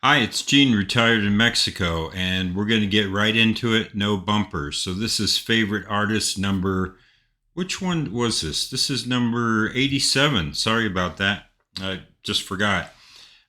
Hi, it's Gene, retired in Mexico, and we're going to get right into it. No bumpers. So this is favorite artist number. Which one was this? This is number 87. Sorry about that. I just forgot.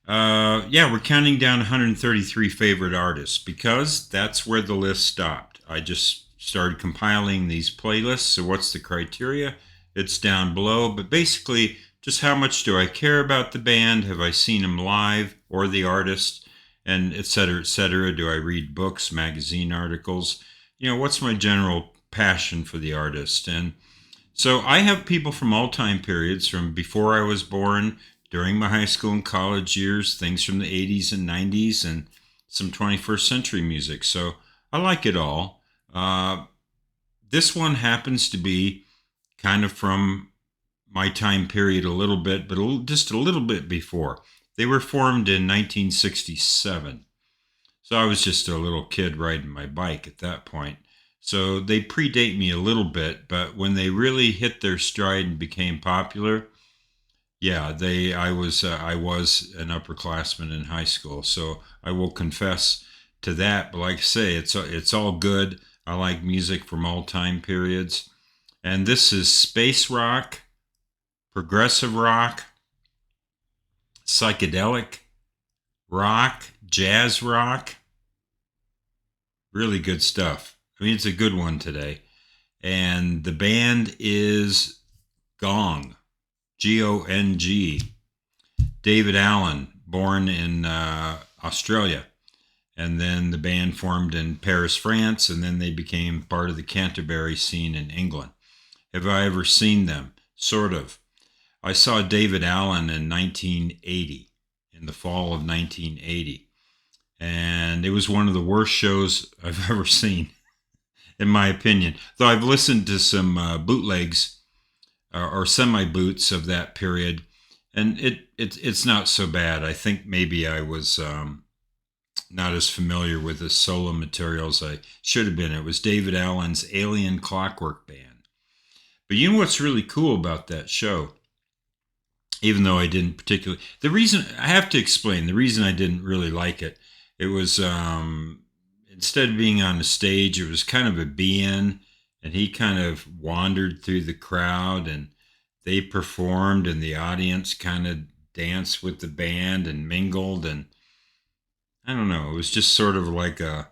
Yeah, we're counting down 133 favorite artists because that's where the list stopped. I just started compiling these playlists. So what's the criteria? It's down below, but basically, just how much do I care about the band? Have I seen them live or the artist? And et cetera, et cetera. Do I read books, magazine articles? What's my general passion for the artist? And so I have people from all time periods, from before I was born, during my high school and college years, things from the 80s and 90s, and some 21st century music. So I like it all. This one happens to be kind of from my time period a little bit, but just a little bit before. They were formed in 1967. So I was just a little kid riding my bike at that point. So they predate me a little bit, but when they really hit their stride and became popular, yeah, I was an upperclassman in high school. So I will confess to that. But like I say, it's all good. I like music from all time periods, and this is space rock, progressive rock, psychedelic rock, jazz rock. Really good stuff. I mean, it's a good one today. And the band is Gong, Gong. David Allen, born in Australia. And then the band formed in Paris, France, and then they became part of the Canterbury scene in England. Have I ever seen them? Sort of. I saw David Allen in 1980, in the fall of 1980. And it was one of the worst shows I've ever seen, in my opinion. Though I've listened to some bootlegs or semi boots of that period, and it's not so bad. I think maybe I was not as familiar with the solo material as I should have been. It was David Allen's Alien Clockwork Band. But you know what's really cool about that show? Even though I didn't particularly, the reason I have to explain the reason I didn't really like it. It was instead of being on the stage, it was kind of a be-in, and he kind of wandered through the crowd, and they performed, and the audience kind of danced with the band and mingled, and I don't know, it was just sort of like a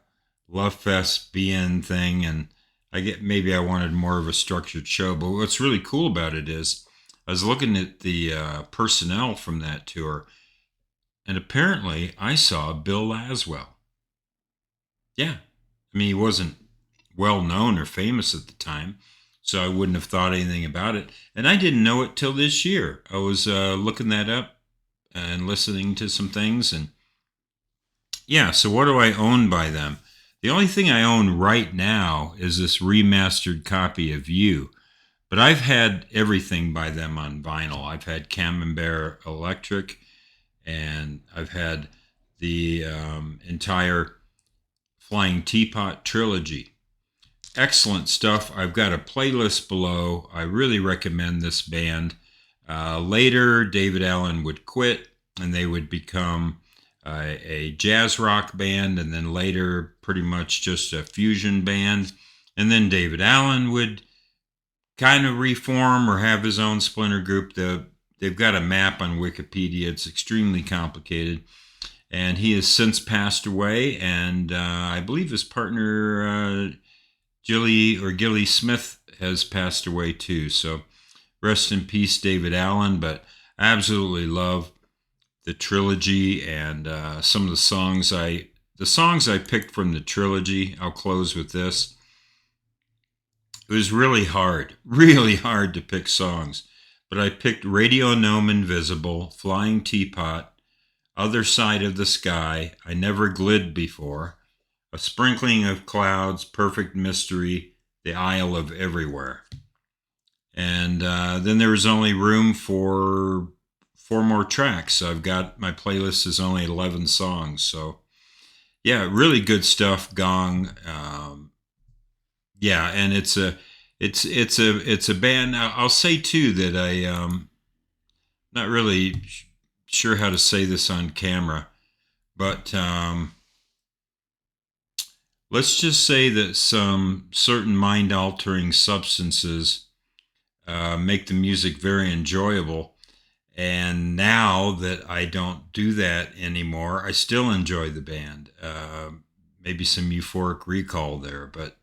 love fest be-in thing, and I get maybe I wanted more of a structured show. But what's really cool about it is I was looking at the personnel from that tour, and apparently I saw Bill Laswell. Yeah. I mean, he wasn't well known or famous at the time, so I wouldn't have thought anything about it. And I didn't know it till this year. I was looking that up and listening to some things. And yeah, so what do I own by them? The only thing I own right now is this remastered copy of You. But I've had everything by them on vinyl. I've had Camembert Electric, and I've had the entire Flying Teapot trilogy. Excellent stuff. I've got a playlist below. I really recommend this band. Later, David Allen would quit and they would become a jazz rock band, and then later, pretty much just a fusion band. And then David Allen would kind of reform or have his own splinter group. They've got a map on Wikipedia, it's extremely complicated. And he has since passed away, and I believe his partner Gilly Smith has passed away too. So rest in peace, David Allen. But I absolutely love the trilogy, and some of the songs I picked from the trilogy. I'll close with this. It was really hard to pick songs, but I picked Radio Gnome Invisible, Flying Teapot, Other Side of the Sky, I Never Glid Before, A Sprinkling of Clouds, Perfect Mystery, The Isle of Everywhere. And then there was only room for four more tracks. So I've got my playlist is only 11 songs. So yeah, really good stuff, Gong. Yeah, and it's a band. I'll say too that I not really sure how to say this on camera, But let's just say that some certain mind altering substances make the music very enjoyable. And now that I don't do that anymore, I still enjoy the band. Maybe some euphoric recall there, but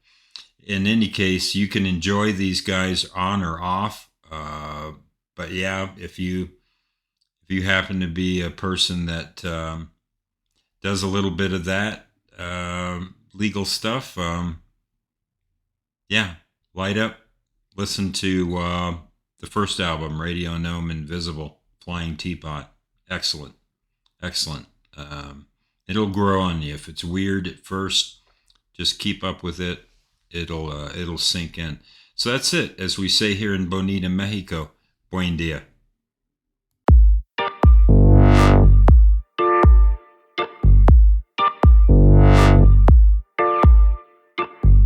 in any case, you can enjoy these guys on or off. But yeah, if you happen to be a person that does a little bit of that legal stuff, yeah, light up. Listen to the first album, Radio Gnome Invisible, Flying Teapot. Excellent, excellent. It'll grow on you. If it's weird at first, just keep up with it. It'll sink in. So that's it. As we say here in Bonita, Mexico, buen dia.